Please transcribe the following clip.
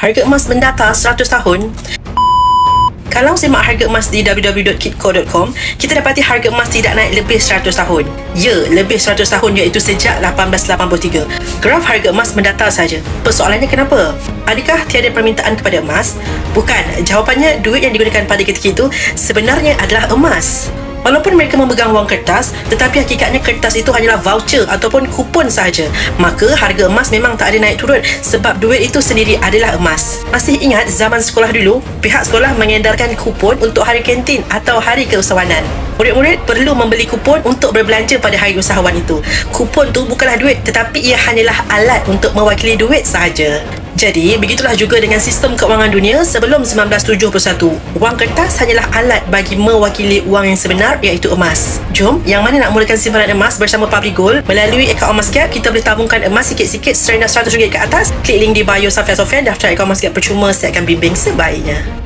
Harga emas mendata 100 tahun. Kalau semak harga emas di www.kitco.com, kita dapati harga emas tidak naik lebih 100 tahun. Ya, lebih 100 tahun iaitu sejak 1883. Graf harga emas mendata saja. Persoalannya kenapa? Adakah tiada permintaan kepada emas? Bukan. Jawapannya, duit yang digunakan pada ketika itu sebenarnya adalah emas. Walaupun mereka memegang wang kertas, tetapi hakikatnya kertas itu hanyalah voucher ataupun kupon sahaja. Maka harga emas memang tak ada naik turun sebab duit itu sendiri adalah emas. Masih ingat zaman sekolah dulu, pihak sekolah mengedarkan kupon untuk hari kantin atau hari keusahawanan. Murid-murid perlu membeli kupon untuk berbelanja pada hari usahawan itu. Kupon tu bukanlah duit, tetapi ia hanyalah alat untuk mewakili duit sahaja. Jadi, begitulah juga dengan sistem keuangan dunia sebelum 1971. Wang kertas hanyalah alat bagi mewakili wang yang sebenar iaitu emas. Jom, yang mana nak mulakan simpanan emas bersama Public Gold? Melalui akaun Emas Gap, kita boleh tabungkan emas sikit-sikit serendah RM100 ke atas. Klik link di bio Safia Sofian, daftar akaun Emas Gap percuma, saya akan bimbing sebaiknya.